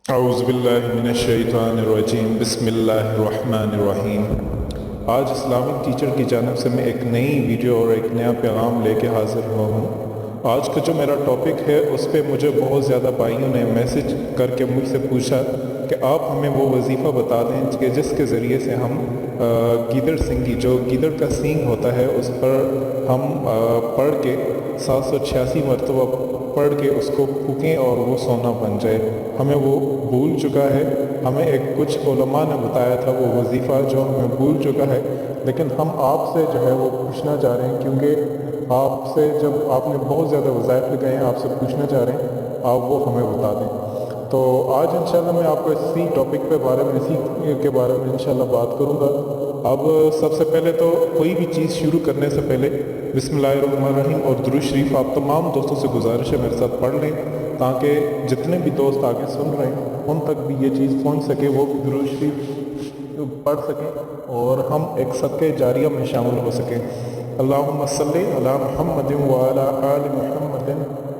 اعوذ باللہ من الشیطان الرجیم بسم اللہ الرحمن الرحیم۔ آج اسلامک ٹیچر کی جانب سے میں ایک نئی ویڈیو اور ایک نیا پیغام لے کے حاضر ہوا ہوں۔ آج کا جو میرا ٹاپک ہے اس پہ مجھے بہت زیادہ بھائیوں نے میسج کر کے مجھ سے پوچھا کہ آپ ہمیں وہ وظیفہ بتا دیں کہ جس کے ذریعے سے ہم گیدڑ سنگی جو گیدڑ کا سینگ ہوتا ہے اس پر ہم پڑھ کے 786 مرتبہ پڑھ کے اس کو پھونکیں اور وہ سونا بن جائے۔ ہمیں وہ بھول چکا ہے، ہمیں ایک کچھ علماء نے بتایا تھا وہ وظیفہ جو ہمیں بھول چکا ہے، لیکن ہم آپ سے جو ہے وہ پوچھنا چاہ رہے ہیں کیونکہ آپ سے جب آپ نے بہت زیادہ وظائف لگائے ہیں، آپ سے پوچھنا چاہ رہے ہیں آپ وہ ہمیں بتا دیں۔ تو آج انشاءاللہ میں آپ کو اسی ٹاپک کے بارے میں انشاءاللہ بات کروں گا۔ اب سب سے پہلے تو کوئی بھی چیز شروع کرنے سے پہلے بسم اللہ الرحمن الرحیم اور درود شریف آپ تمام دوستوں سے گزارش ہے میرے ساتھ پڑھ لیں، تاکہ جتنے بھی دوست آگے سن رہے ہیں ان تک بھی یہ چیز پہنچ سکے، وہ بھی درود شریف پڑھ سکیں اور ہم ایک صدقہ جاریہ میں شامل ہو سکیں۔ اللہم صلی علی محمد وعلی آل محمد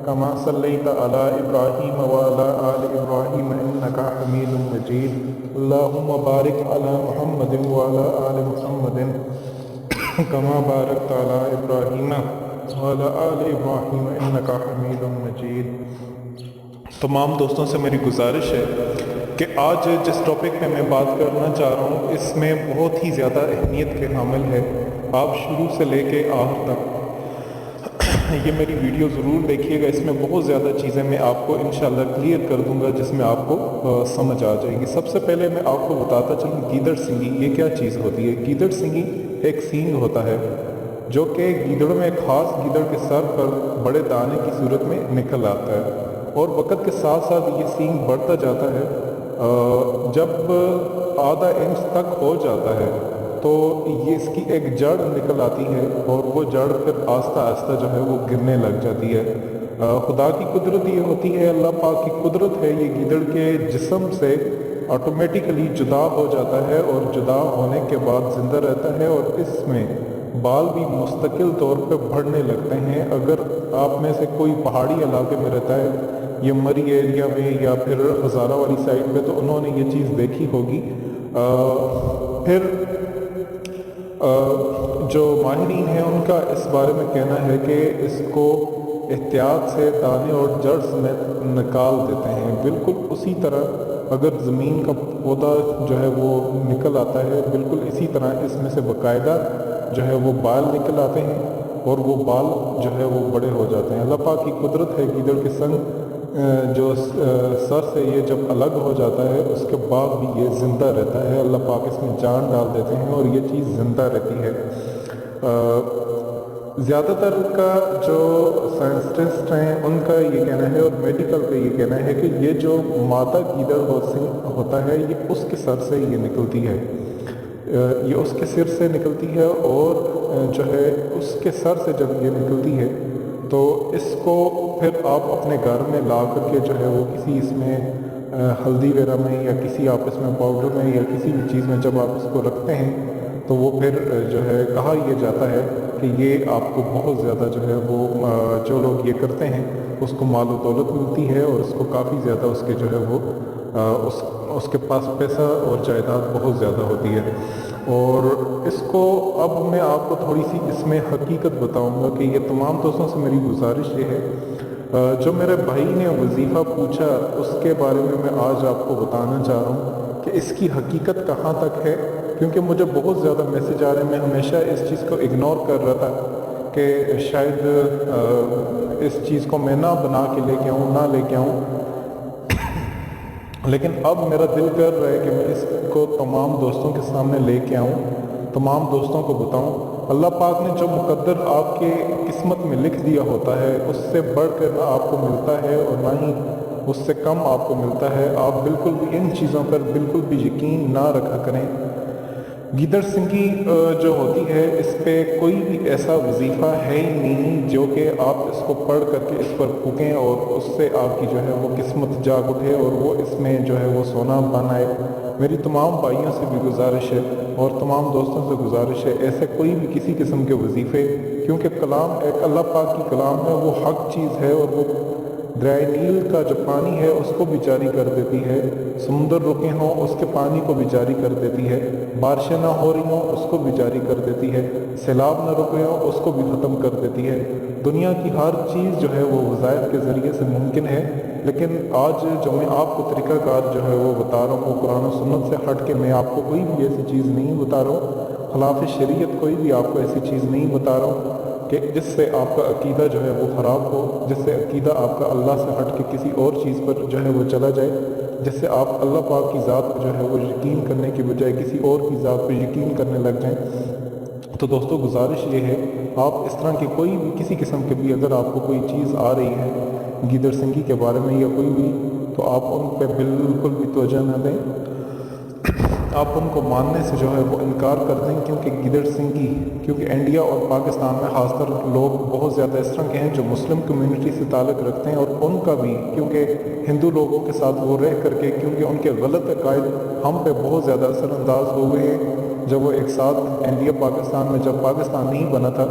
کما صلیت علی ابراہیم وعلی آل ابراہیم انک حمید مجید۔ اللہم بارک علی محمد وعلی آل محمد کما بارکت علی ابراہیم وعلی آل ابراہیم انک حمید مجید۔ تمام دوستوں سے میری گزارش ہے کہ آج جس ٹاپک پہ میں بات کرنا چاہ رہا ہوں اس میں بہت ہی زیادہ اہمیت کے حامل ہے۔ آپ شروع سے لے کے آخر تک یہ میری ویڈیو ضرور دیکھیے گا، اس میں بہت زیادہ چیزیں میں آپ کو انشاءاللہ کلیئر کر دوں گا جس میں آپ کو سمجھ آ جائے گی۔ سب سے پہلے میں آپ کو بتاتا چلوں گیدڑ سنگی یہ کیا چیز ہوتی ہے۔ گیدڑ سنگی ایک سینگ ہوتا ہے جو کہ گیدڑ میں خاص گیدڑ کے سر پر بڑے دانے کی صورت میں نکل آتا ہے، اور وقت کے ساتھ ساتھ یہ سینگ بڑھتا جاتا ہے۔ جب آدھا انچ تک ہو جاتا ہے تو یہ اس کی ایک جڑ نکل آتی ہے، اور وہ جڑ پھر آہستہ آہستہ جو ہے وہ گرنے لگ جاتی ہے۔ خدا کی قدرت یہ ہوتی ہے، اللہ پاک کی قدرت ہے، یہ گیدڑ کے جسم سے آٹومیٹیکلی جدا ہو جاتا ہے اور جدا ہونے کے بعد زندہ رہتا ہے، اور اس میں بال بھی مستقل طور پہ بڑھنے لگتے ہیں۔ اگر آپ میں سے کوئی پہاڑی علاقے میں رہتا ہے یہ مری ایریا میں یا پھر ہزارہ والی سائڈ پہ، تو انہوں نے یہ چیز دیکھی ہوگی۔ پھر جو ماہرین ہیں ان کا اس بارے میں کہنا ہے کہ اس کو احتیاط سے دانے اور جڑ سمیت نکال دیتے ہیں، بالکل اسی طرح اگر زمین کا پودا جو ہے وہ نکل آتا ہے، بالکل اسی طرح اس میں سے باقاعدہ جو ہے وہ بال نکل آتے ہیں اور وہ بال جو ہے وہ بڑے ہو جاتے ہیں۔ اللہ پاک کی قدرت ہے، گیدڑ کے سنگ جو سر سے یہ جب الگ ہو جاتا ہے اس کے بعد بھی یہ زندہ رہتا ہے، اللہ پاک اس میں جان ڈال دیتے ہیں اور یہ چیز زندہ رہتی ہے۔ زیادہ تر کا جو سائنسٹسٹ ہیں ان کا یہ کہنا ہے اور میڈیکل کا یہ کہنا ہے کہ یہ جو مادہ گیدڑ ہوتا ہے یہ اس کے سر سے یہ نکلتی ہے، یہ اس کے سر سے نکلتی ہے، اور جو ہے اس کے سر سے جب یہ نکلتی ہے تو اس کو پھر آپ اپنے گھر میں لا کر کے جو ہے وہ کسی اس میں ہلدی وغیرہ میں یا کسی آپ اس میں پاؤڈر میں یا کسی بھی چیز میں جب آپ اس کو رکھتے ہیں تو وہ پھر جو ہے کہا یہ جاتا ہے کہ یہ آپ کو بہت زیادہ جو ہے وہ جو لوگ یہ کرتے ہیں اس کو مال و دولت ملتی ہے، اور اس کو کافی زیادہ اس کے جو ہے وہ اس کے پاس پیسہ اور جائیداد بہت زیادہ ہوتی ہے۔ اور اس کو اب میں آپ کو تھوڑی سی اس میں حقیقت بتاؤں گا کہ یہ تمام دوستوں سے میری گزارش یہ ہے، جو میرے بھائی نے وظیفہ پوچھا اس کے بارے میں آج آپ کو بتانا چاہ رہا ہوں کہ اس کی حقیقت کہاں تک ہے، کیونکہ مجھے بہت زیادہ میسج آ رہے ہیں۔ میں ہمیشہ اس چیز کو اگنور کر رہا تھا کہ شاید اس چیز کو میں نہ بنا کے لے کے آؤں، نہ لے کے آؤں، لیکن اب میرا دل کر رہا ہے کہ میں اس کو تمام دوستوں کے سامنے لے کے آؤں، تمام دوستوں کو بتاؤں۔ اللہ پاک نے جو مقدر آپ کے قسمت میں لکھ دیا ہوتا ہے اس سے بڑھ کر نہ آپ کو ملتا ہے اور نہ ہی اس سے کم آپ کو ملتا ہے۔ آپ بالکل بھی ان چیزوں پر بالکل بھی یقین نہ رکھا کریں۔ گیدڑ سنگی جو ہوتی ہے اس پہ کوئی بھی ایسا وظیفہ ہے ہی نہیں جو کہ آپ اس کو پڑھ کر کے اس پر پھونکیں اور اس سے آپ کی جو ہے وہ قسمت جاگ اٹھے اور وہ اس میں جو ہے وہ سونا بن آئے۔ میری تمام بھائیوں سے بھی گزارش ہے اور تمام دوستوں سے گزارش ہے ایسے کوئی بھی کسی قسم کے وظیفے، کیونکہ کلام ایک اللہ پاک کی کلام ہے، وہ حق چیز ہے اور وہ दरिया नील का जो पानी है उसको भी जारी कर देती है, समुंदर रुके हों उसके पानी को भी जारी कर देती है, बारिशें ना हो रही हों उसको भी जारी कर देती है, सैलाब ना रुके हों उसको भी ख़त्म कर देती है। दुनिया की हर चीज़ जो है वो वज़ायत के ज़रिए से मुमकिन है। लेकिन आज जो मैं आपको तरीक़ाकार जो है वो बता रहा हूँ, कुरान और सुन्नत से हट के मैं आपको कोई भी ऐसी चीज़ नहीं बता रहा हूँ, खिलाफ शरीयत कोई भी आपको ऐसी चीज़ नहीं बता रहा हूँ कि जिससे आपका अकीदा जो है वो ख़राब हो, जिससे अकीदा आपका अल्लाह से हट के किसी और चीज़ पर जो है वो चला जाए, जिससे आप अल्लाह पाक की ज़ात पर जो है वो यकीन करने की बजाय किसी और की ज़ात पर यकीन करने लग जाएं। तो दोस्तों गुजारिश ये है, आप इस तरह की कोई भी किसी किस्म के भी अगर आपको कोई चीज़ आ रही है गीदड़ सिंगी के बारे में या कोई भी, तो आप उन पर बिल्कुल भी तवज्जो न दें, आप उनको मानने से जो है वो इनकार कर दें। क्योंकि गीदड़ सिंगी, क्योंकि इंडिया और पाकिस्तान में ख़ासकर लोग बहुत ज़्यादा इस तरह के हैं जो मुस्लिम कम्युनिटी से ताल्लुक़ रखते हैं, और उनका भी क्योंकि हिंदू लोगों के साथ वो रह करके क्योंकि उनके गलत अकायद हम पे बहुत ज़्यादा असरअंदाज हो गए हैं। जब वो एक साथ इंडिया पाकिस्तान में, जब पाकिस्तान नहीं बना था,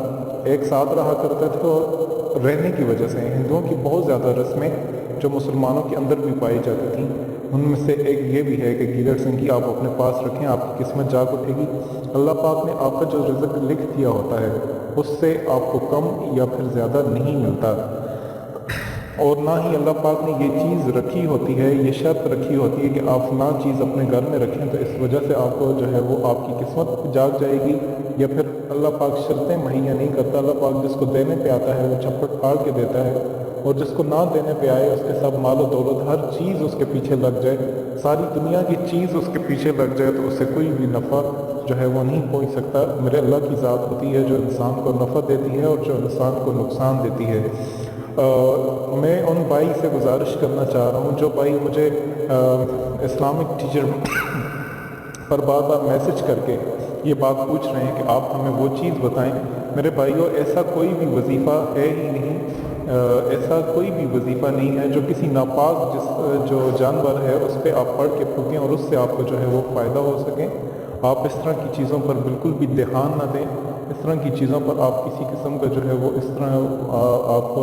एक साथ रहा करते थे, और रहने की वजह से हिंदुओं की बहुत ज़्यादा रस्में जो मुसलमानों के अंदर भी पाई जाती थी, उनमें से एक ये भी है कि गीदड़ सिंगी आप अपने पास रखें, आपकी किस्मत जाग उठेगी। अल्लाह पाक ने आपका जो रिज़्क लिख दिया होता है उससे आपको कम या फिर ज़्यादा नहीं मिलता, और ना ही अल्लाह पाक ने ये चीज़ रखी होती है, ये शर्त रखी होती है कि आप ना चीज़ अपने घर में रखें तो इस वजह से आपको जो है वो आपकी किस्मत जाग जाएगी, या फिर अल्लाह पाक शर्तें मुहैया नहीं करता। अल्लाह पाक जिसको देने पे आता है वो छप्पड़ फाड़ के देता है, और जिसको ना देने पे आए उसके सब मालो दौलत हर चीज़ उसके पीछे लग जाए, सारी दुनिया की चीज़ उसके पीछे लग जाए, तो उससे कोई भी नफ़ा जो है वो नहीं पहुंच सकता। मेरे अल्लाह की ज़ात होती है जो इंसान को नफ़ा देती है और जो इंसान को नुकसान देती है। मैं उन भाई से गुजारिश करना चाह रहा हूँ जो भाई मुझे इस्लामिक टीचर पर बार बार मैसेज करके ये बात पूछ रहे हैं कि आप हमें वो चीज़ बताएं। मेरे भाइयों, ऐसा कोई भी वजीफ़ा है ही नहीं, ऐसा कोई भी वजीफ़ा नहीं है जो किसी नापाक जो जानवर है उस पर आप पढ़ के फूकें और उससे आपको जो है वो फ़ायदा हो सके। आप इस तरह की चीज़ों पर बिल्कुल भी ध्यान ना दें, इस तरह की चीज़ों पर आप किसी किस्म का जो है वो इस तरह आप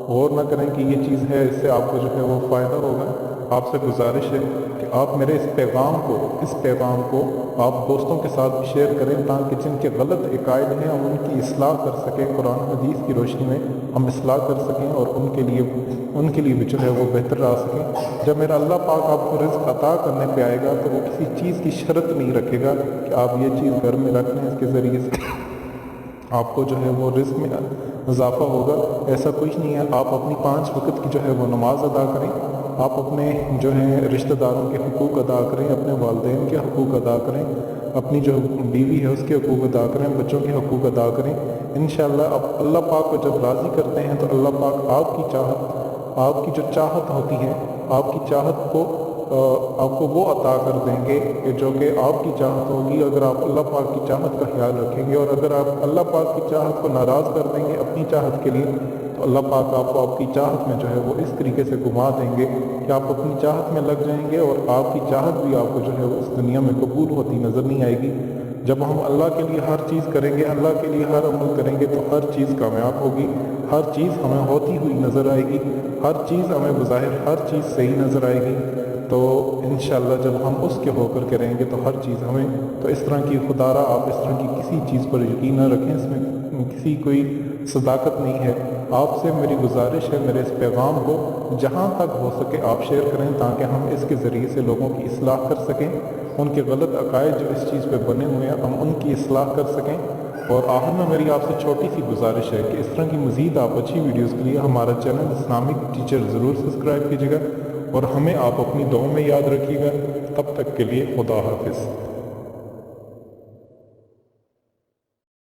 गौर ना करें कि ये चीज़ है इससे आपको जो है वो फ़ायदा होगा। आपसे गुजारिश है कि आप मेरे इस पैगाम को आप दोस्तों के साथ भी शेयर करें, ताकि जिनके गलत अकायद हैं हम उनकी इस्लाह कर सकें, कुरान हदीस की रोशनी में हम इस्लाह कर सकें और उनके लिए भी जो है वो बेहतर रह सकें। जब मेरा अल्लाह पाक आपको रिज़्क अता करने पे आएगा तो वो किसी चीज़ की शर्त नहीं रखेगा कि आप ये चीज़ घर में रख लें, इसके ज़रिए से आपको जो है वो रिज़्क में इजाफ़ा होगा। ऐसा कुछ नहीं है। आप अपनी 5 वक्त की जो है वो नमाज अदा करें, आप अपने जो है रिश्तेदारों के हुकूक अदा करें, अपने वालिदैन के हुकूक अदा करें, अपनी जो बीवी है उसके हुकूक अदा करें, बच्चों के हुकूक अदा करें। इंशाअल्लाह आप अल्लाह पाक को जब राज़ी करते हैं तो अल्लाह पाक आपकी जो चाहत होती है, आपकी चाहत को आपको वो अता कर देंगे कि जो कि आपकी चाहत होगी, अगर आप अल्लाह पाक की चाहत का ख्याल रखेंगे। और अगर आप अल्लाह पाक की चाहत को नाराज़ कर देंगे अपनी चाहत के लिए, तो अल्लाह पाक आपको आपकी चाहत में जो है वो इस तरीके से घुमा देंगे कि आप अपनी चाहत में लग जाएंगे और आपकी चाहत भी आपको जो है वो इस दुनिया में कबूल होती नज़र नहीं आएगी। जब हम अल्लाह के लिए हर चीज़ करेंगे, अल्लाह के लिए हर अमल करेंगे, तो हर चीज़ कामयाब होगी, हर चीज़ हमें होती हुई नज़र आएगी, हर चीज़ हमें बज़ाहिर हर चीज़ सही नज़र आएगी। तो इंशाअल्लाह जब हम उसके होकर के रहेंगे तो हर चीज़ हमें, तो इस तरह की खुदारा आप इस तरह की किसी चीज़ पर यकीन न रखें, इसमें किसी कोई सदाकत नहीं है। आपसे मेरी गुजारिश है, मेरे इस पैगाम को जहाँ तक हो सके आप शेयर करें, ताकि हम इसके ज़रिए से लोगों की इस्लाह कर सकें, उनके गलत अकायद जो इस चीज़ पे बने हुए हैं हम उनकी इस्लाह कर सकें। और आखिर में मेरी आपसे छोटी सी गुजारिश है कि इस तरह की मज़ीद आप अच्छी वीडियोज़ के लिए हमारा चैनल इस्लामिक टीचर ज़रूर सब्सक्राइब कीजिएगा और हमें आप अपनी दुआ में याद रखिएगा। तब तक के लिए खुदा हाफिज़।